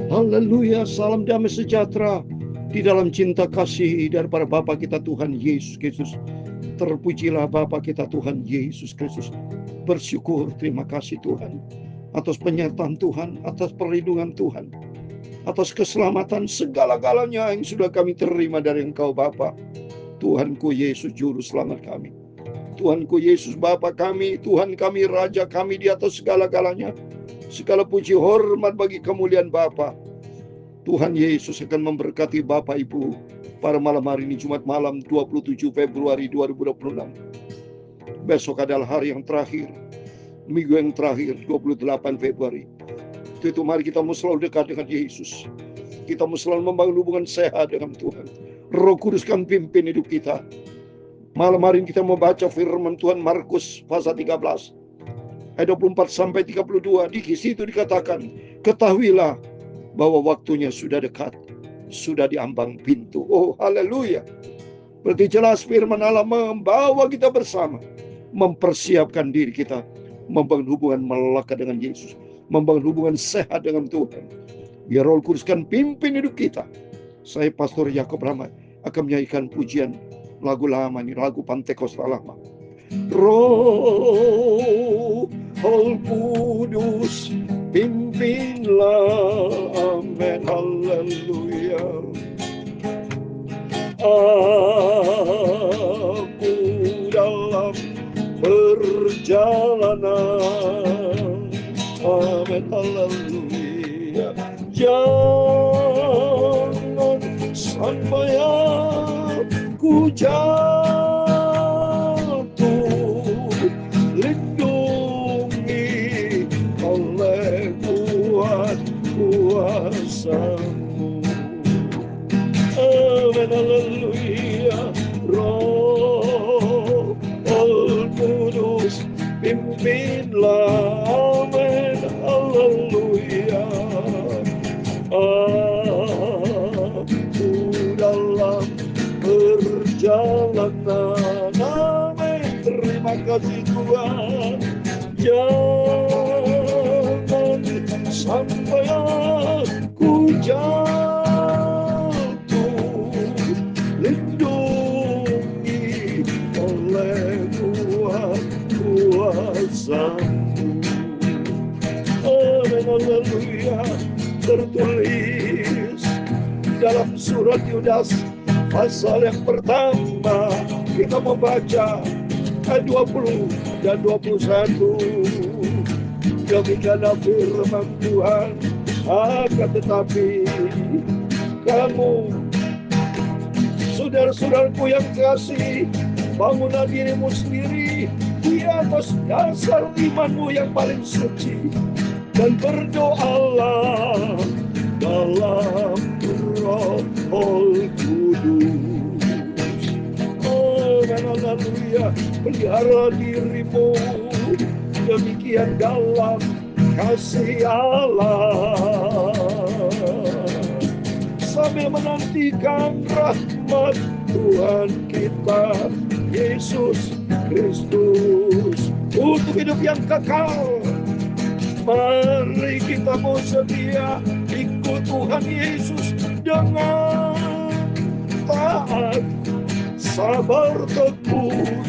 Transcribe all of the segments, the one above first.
Haleluya, salam damai sejahtera di dalam cinta kasih daripada Bapa kita Tuhan Yesus Kristus. Terpujilah Bapa kita Tuhan Yesus Kristus. Bersyukur, terima kasih Tuhan atas penyertaan Tuhan, atas perlindungan Tuhan, atas keselamatan segala-galanya yang sudah kami terima dari Engkau Bapa. Tuhanku Yesus Juru Selamat kami, Tuhanku Yesus Bapa kami, Tuhan kami, Raja kami di atas segala-galanya. Segala puji hormat bagi kemuliaan Bapa. Tuhan Yesus akan memberkati Bapak Ibu pada malam hari ini, Jumat malam 27 Februari 2026. Besok adalah hari yang terakhir, minggu yang terakhir, 28 Februari. Itu mari kita mau selalu dekat dengan Yesus. Kita mau selalu membangun hubungan sehat dengan Tuhan. Roh Kudus kan pimpin hidup kita. Malam hari ini kita mau baca firman Tuhan Markus pasal 13 ayat 24 sampai 32. Di situ dikatakan, ketahuilah bahwa waktunya sudah dekat, sudah di ambang pintu. Oh, haleluya. Berarti jelas firman Allah membawa kita bersama, mempersiapkan diri kita, membangun hubungan melekat dengan Yesus, membangun hubungan sehat dengan Tuhan. Biar Roh Kudus kan pimpin hidup kita. Saya Pastor Yakob Rahmat akan menyanyikan pujian lagu lama ini, lagu Pantekosta lama. Roh Kudus pimpinlah, amin, haleluya. Aku dalam perjalanan, amin, haleluya. Jangan sampai aku jatuh, lindungi oleh kuasa-Mu. Amin, haleluya. Roh Kudus pimpinlah, amin, haleluya. Aku dalam perjalanan, amin, terima kasih Tuhan. Jangan sampai aku jatuh, lindungi oleh kuasa-Mu. Amin, haleluya. Tertulis dalam surat Yudas pasal yang pertama, kita membaca ayat 20 dan 21. Demikianlah firman Tuhan, akan tetapi kamu, saudara-saudaraku yang kasih, bangunlah dirimu sendiri di atas dasar imanmu yang paling suci, dan berdoalah dalam Roh Kudus. Amin, haleluya. Pelihara dirimu demikian dalam kasih Allah, sambil menantikan rahmat Tuhan kita Yesus Kristus untuk hidup yang kekal. Mari kita mau setia ikut Tuhan Yesus dengan taat, sabar, tekun,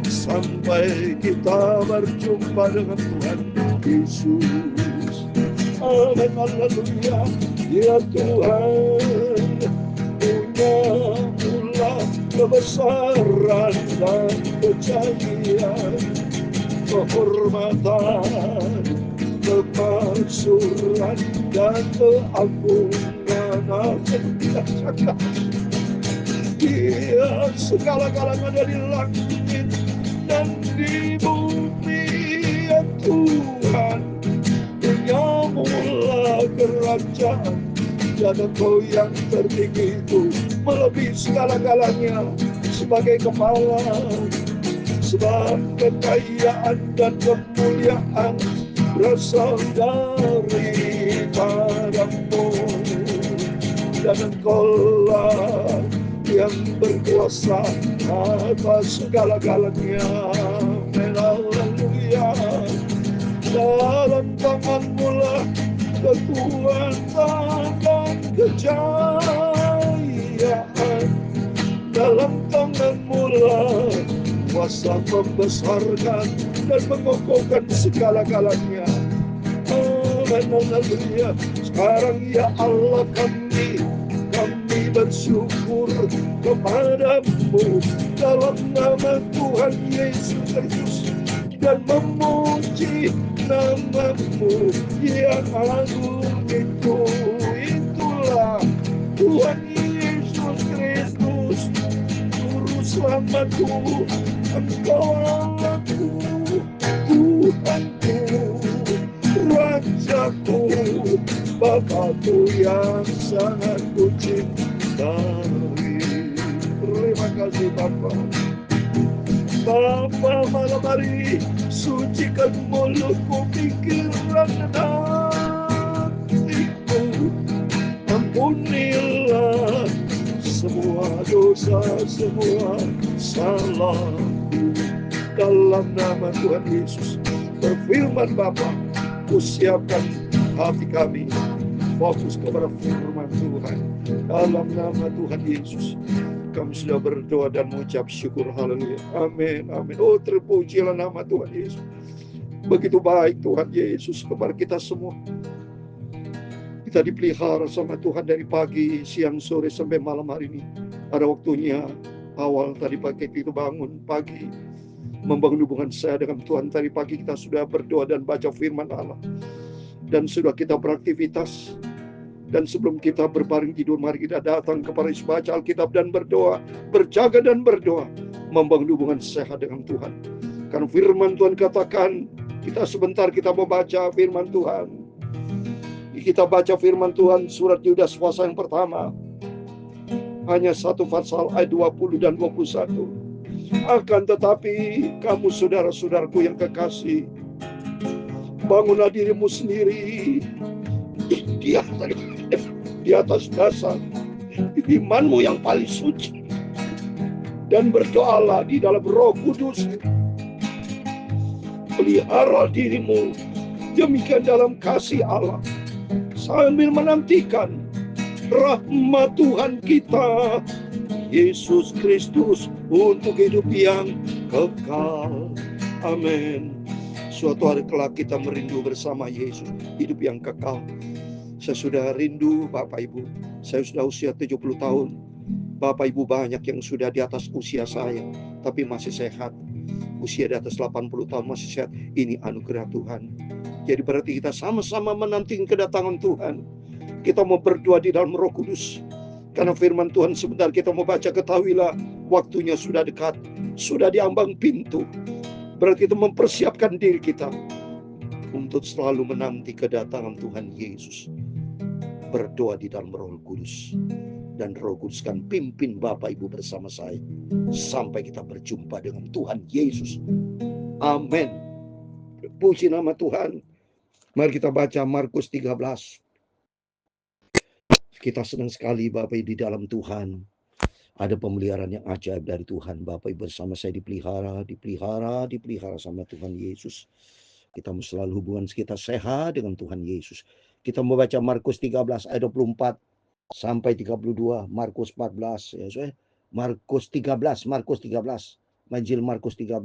sampai kita berjumpa dengan Tuhan Yesus. Amin, haleluya. Ya Tuhan, punya pula kebesaran dan kejahian, kehormatan, kemaksuran dan keagungan. Dia segala-galanya dari langit dan di bumi, ya Tuhan, punyamu-lah kerajaan, dan Engkau yang tertinggi itu melebihi segala-galanya sebagai kepala, sebab kekayaan dan kemuliaan berasal daripadamu, dan Engkau-lah yang berkuasa atas segala-galanya. Haleluya. Dalam tangan-Mu lah kekuatan dan kejayaan dalam tangan-Mu lah, kuasa membesarkan dan mengokohkan segala-galanya. Amin, haleluya. Sekarang ya Allah kami bersyukur kepadamu dalam nama Tuhan Yesus Kristus, dan memuji nama-Mu yang agung itu. Itulah Tuhan Yesus Kristus, Juru Selamatku, Engkau Allahku, Tuhanku, Rajaku, Bapakku yang sangat kucintai. Terima kasih Bapa. Bapa, malam hari sucikan mulutku, pikiran dan hatiku. Ampunilah semua dosa, semua salah. Dalam nama Tuhan Yesus, berfirman Bapa, siapkan hati kami fokus kepada firman Tuhan. Dalam nama Tuhan Yesus kami sudah berdoa dan mengucap syukur. Haleluya. Amin, amin. Oh, terpujilah nama Tuhan Yesus. Begitu baik Tuhan Yesus kepada kita semua. Kita dipelihara sama Tuhan dari pagi, siang, sore sampai malam hari ini. Ada waktunya awal tadi pagi itu bangun pagi, membangun hubungan saya dengan Tuhan. Tadi pagi kita sudah berdoa dan baca firman Allah, dan sudah kita beraktivitas. Dan sebelum kita berbaring tidur, mari kita datang kepada Yesus, baca Alkitab dan berdoa, berjaga dan berdoa, membangun hubungan sehat dengan Tuhan. Karena firman Tuhan katakan, kita sebentar kita membaca firman Tuhan. Kita baca firman Tuhan surat Yudas pasal yang pertama, hanya satu pasal ayat 20 dan 21. Akan tetapi kamu saudara-saudaraku yang kekasih, bangunlah dirimu sendiri di atas dasar imanmu yang paling suci, dan berdoalah di dalam Roh Kudus. Pelihara dirimu demikian dalam kasih Allah, sambil menantikan rahmat Tuhan kita Yesus Kristus untuk hidup yang kekal. Amin. Suatu hari kelak kita merindu bersama Yesus, hidup yang kekal. Saya sudah rindu Bapak Ibu. Saya sudah usia 70 tahun. Bapak Ibu banyak yang sudah di atas usia saya, tapi masih sehat. Usia di atas 80 tahun masih sehat. Ini anugerah Tuhan. Jadi berarti kita sama-sama menanti kedatangan Tuhan. Kita mau berdoa di dalam Roh Kudus. Karena firman Tuhan sebentar kita mau baca, ketahuilah waktunya sudah dekat. Sudah di ambang pintu. Berarti kita mempersiapkan diri kita untuk selalu menanti kedatangan Tuhan Yesus. Berdoa di dalam Roh Kudus, dan Roh Kudus kan pimpin Bapak Ibu bersama saya sampai kita berjumpa dengan Tuhan Yesus. Amin. Puji nama Tuhan. Mari kita baca Markus 13. Kita senang sekali Bapak Ibu di dalam Tuhan. Ada pemeliharaan yang ajaib dari Tuhan. Bapak Ibu bersama saya dipelihara sama Tuhan Yesus. Kita mau selalu hubungan kita sehat dengan Tuhan Yesus. Kita mau baca Markus 13 ayat 24 sampai 32, Markus 14 ya, Markus 13, Injil Markus 13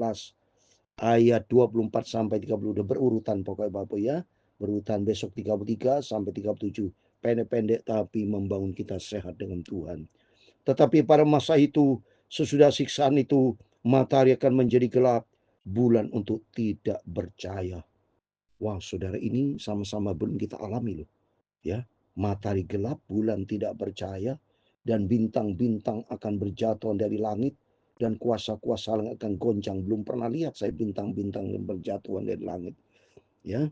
ayat 24 sampai 30, udah berurutan pokoknya Bapak ya. Berurutan, besok 33 sampai 37. Pendek-pendek tapi membangun kita sehat dengan Tuhan. Tetapi pada masa itu, sesudah siksaan itu, matahari akan menjadi gelap, bulan untuk tidak bercahaya. Wah, saudara, ini sama-sama belum kita alami loh. Ya, matahari gelap, bulan tidak bercahaya, dan bintang-bintang akan berjatuhan dari langit, dan kuasa-kuasa langit akan goncang. Belum pernah lihat saya bintang-bintang yang berjatuhan dari langit. Ya,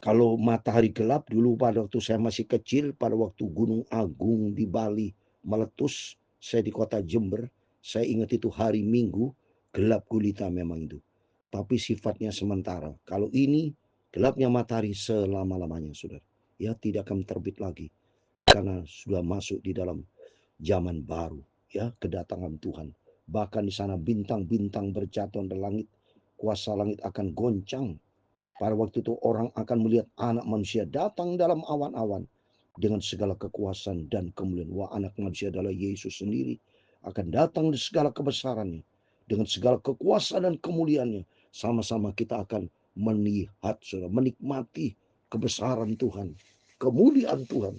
kalau matahari gelap dulu pada waktu saya masih kecil, pada waktu Gunung Agung di Bali meletus, saya di kota Jember, saya ingat itu hari Minggu, gelap gulita memang itu. Tapi sifatnya sementara. Kalau ini gelapnya matahari selama-lamanya, saudara. Ya, tidak akan terbit lagi. Karena sudah masuk di dalam zaman baru. Ya, kedatangan Tuhan. Bahkan di sana bintang-bintang berjatuhan dari langit. Kuasa langit akan goncang. Pada waktu itu orang akan melihat anak manusia datang dalam awan-awan dengan segala kekuasaan dan kemuliaan. Wah, anak manusia adalah Yesus sendiri. Akan datang di segala kebesarannya. Dengan segala kekuasaan dan kemuliaannya. Sama-sama kita akan melihat, saudara, menikmati kebesaran Tuhan. Kemuliaan Tuhan.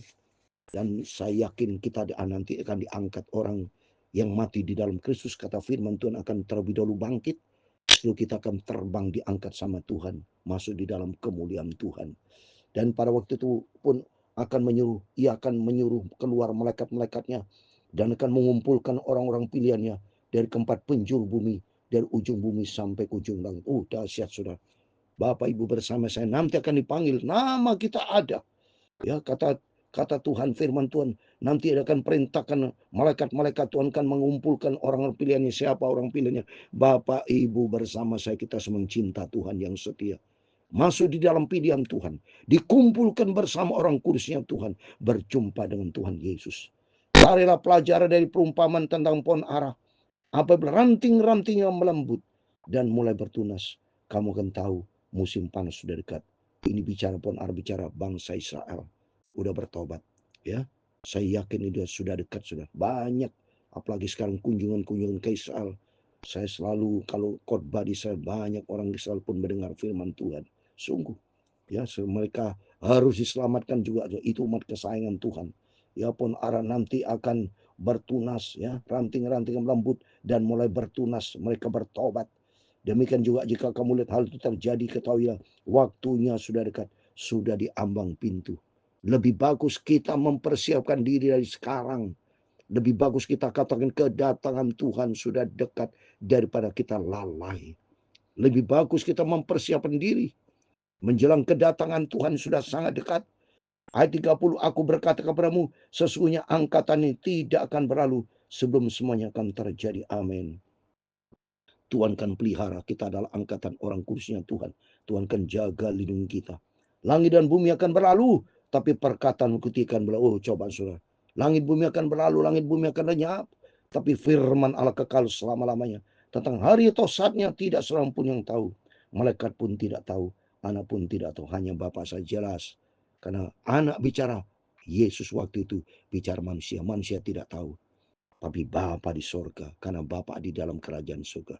Dan saya yakin kita nanti akan diangkat orang yang mati di dalam Kristus. Kata firman Tuhan akan terlebih dahulu bangkit. Lalu kita akan terbang diangkat sama Tuhan. Masuk di dalam kemuliaan Tuhan. Dan pada waktu itu pun ia akan menyuruh keluar malaikat-malaikatnya. Dan akan mengumpulkan orang-orang pilihannya dari keempat penjuru bumi. Dari ujung bumi sampai ke ujung langit. Dahsyat saudara. Bapak Ibu bersama saya nanti akan dipanggil. Nama kita ada. Ya, kata Tuhan, firman Tuhan, nanti akan perintahkan malaikat-malaikat Tuhan akan mengumpulkan orang pilihannya. Siapa orang pilihannya? Bapak Ibu bersama saya, kita semua cinta Tuhan yang setia. Masuk di dalam pilihan Tuhan. Dikumpulkan bersama orang kudusnya Tuhan. Berjumpa dengan Tuhan Yesus. Carilah pelajaran dari perumpamaan tentang pohon ara. Apabila ranting-rantingnya melembut dan mulai bertunas, kamu akan tahu musim panas sudah dekat. Ini bicara pohon ara, bicara bangsa Israel. Udah bertobat, ya. Saya yakin itu sudah dekat, sudah banyak. Apalagi sekarang kunjungan-kunjungan ke Israel. Saya selalu kalau khotbah di Israel, banyak orang Israel pun mendengar firman Tuhan. Sungguh, ya, mereka harus diselamatkan juga. Itu umat kesayangan Tuhan. Ya, pohon ara nanti akan bertunas, ya, ranting-ranting melembut dan mulai bertunas. Mereka bertobat. Demikian juga jika kamu lihat hal itu terjadi, ketahuilah waktunya sudah dekat, sudah di ambang pintu. Lebih bagus kita mempersiapkan diri dari sekarang. Lebih bagus kita katakan kedatangan Tuhan sudah dekat daripada kita lalai. Lebih bagus kita mempersiapkan diri. Menjelang kedatangan Tuhan sudah sangat dekat. Ayat 30, aku berkata kepadamu, sesungguhnya angkatan ini tidak akan berlalu sebelum semuanya akan terjadi. Amin. Tuhan kan pelihara, kita adalah angkatan orang kudusnya Tuhan. Tuhan kan jaga lindungi kita. Langit dan bumi akan berlalu, tapi perkataan kutikan berlalu. Coba saudara. Langit bumi akan berlalu, langit bumi akan lenyap. Tapi firman Allah kekal selama-lamanya. Tentang hari atau saatnya tidak seorang pun yang tahu. Malaikat pun tidak tahu, anak pun tidak tahu. Hanya Bapa saja jelas. Karena anak bicara, Yesus waktu itu bicara manusia. Manusia tidak tahu. Tapi Bapa di sorga, karena Bapa di dalam kerajaan surga.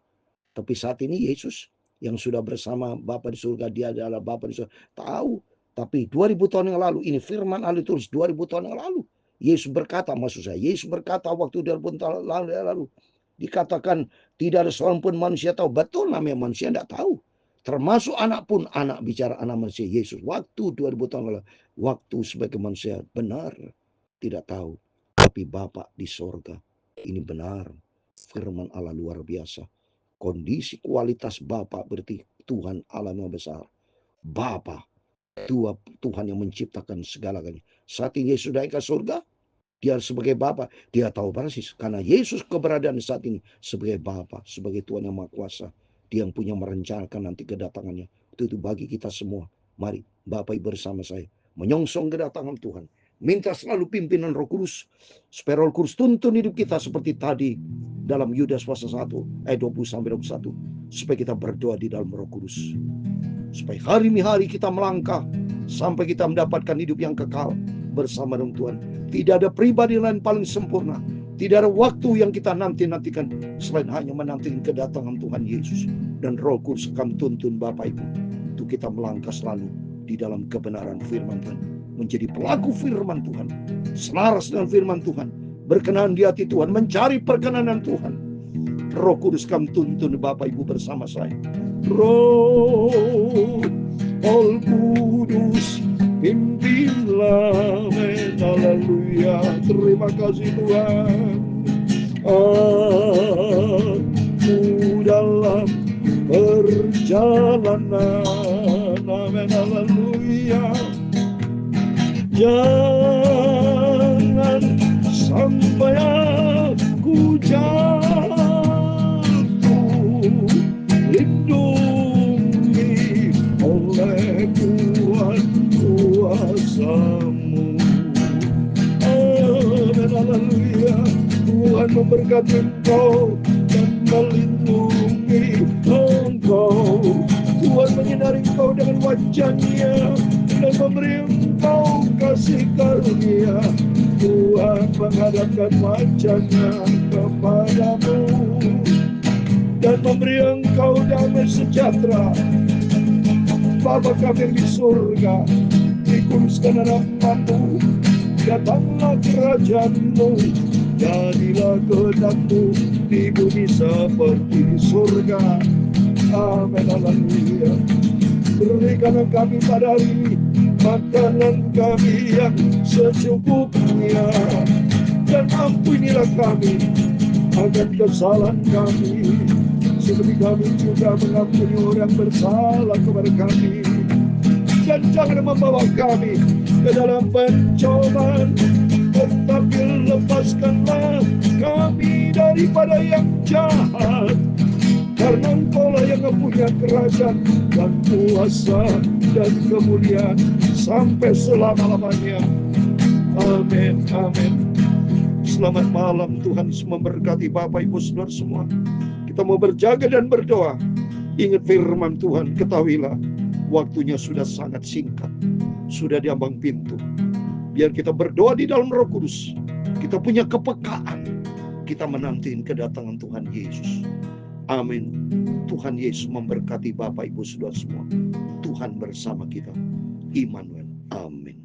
Tapi saat ini Yesus yang sudah bersama Bapa di surga, dia adalah Bapa di surga. Tahu. Tapi 2000 tahun yang lalu, ini firman Allah tulis 2000 tahun yang lalu. Yesus berkata, maksud saya, Yesus berkata waktu 2000 tahun lalu. Dikatakan tidak ada seorang pun manusia tahu. Betul, namanya manusia tidak tahu. Termasuk anak pun, anak bicara anak manusia. Yesus waktu 2000 tahun lalu. Waktu sebagai manusia benar tidak tahu. Tapi Bapa di surga. Ini benar. Firman Allah luar biasa. Kondisi kualitas Bapa berarti Tuhan Allah yang besar. Bapa, Tuhan yang menciptakan segalanya. Saat ini Yesus naik ke surga, dia sebagai Bapa, dia tahu persis. Karena Yesus keberadaan saat ini sebagai Bapa, sebagai Tuhan yang Maha Kuasa. Dia yang punya merencanakan nanti kedatangannya. Itu bagi kita semua. Mari Bapak Ibu bersama saya menyongsong kedatangan Tuhan. Minta selalu pimpinan Roh Kudus, supaya Roh Kudus tuntun hidup kita seperti tadi dalam Yudas pasal 1 ayat 20-21, supaya kita berdoa di dalam Roh Kudus, supaya hari demi hari kita melangkah sampai kita mendapatkan hidup yang kekal bersama dengan Tuhan. Tidak ada pribadi lain paling sempurna, tidak ada waktu yang kita nantikan selain hanya menantikan kedatangan Tuhan Yesus, dan Roh Kudus akan tuntun Bapak Ibu untuk kita melangkah selalu di dalam kebenaran firman Tuhan, menjadi pelaku firman Tuhan, selaras dengan firman Tuhan, berkenan di hati Tuhan, mencari perkenanan Tuhan. Roh Kudus kami tuntun Bapak Ibu bersama saya. Roh Kudus pimpinlah, haleluya, terima kasih Tuhan. Aku dalam perjalanan, amin, haleluya. Jangan sampai aku jatuh, lindungi oleh kuat kuasa-Mu. Amin, haleluya. Tuhan memberkati engkau dan melindungi engkau. Tuhan menyinari engkau dengan wajahnya dan memberi Engkau kasih karunia. Tuhan menghadapkan wajahnya kepadamu dan memberi Engkau damai sejahtera. Bapa kami yang di surga, dikuduskan namamu, datanglah kerajaan-Mu, jadilah kehendak-Mu di bumi seperti di surga. Amin, haleluya. Berikanlah kami pada hari makanan kami yang secukupnya, dan ampunilah kami akan kesalahan kami, seperti kami juga mengampuni orang bersalah kepada kami. Dan jangan membawa kami ke dalam pencobaan, tetapi lepaskanlah kami daripada yang jahat. Karena Engkau-lah yang mempunyai kerajaan dan kuasa dan kemuliaan sampai selama-lamanya. Amin, amin. Selamat malam, Tuhan Yesus memberkati Bapak Ibu Saudara semua. Kita mau berjaga dan berdoa. Ingat firman Tuhan, ketahuilah waktunya sudah sangat singkat, sudah di ambang pintu. Biar kita berdoa di dalam Roh Kudus, kita punya kepekaan, kita menanti kedatangan Tuhan Yesus. Amin. Tuhan Yesus memberkati Bapak Ibu Saudara semua. Tuhan bersama kita. Immanuel. Amin.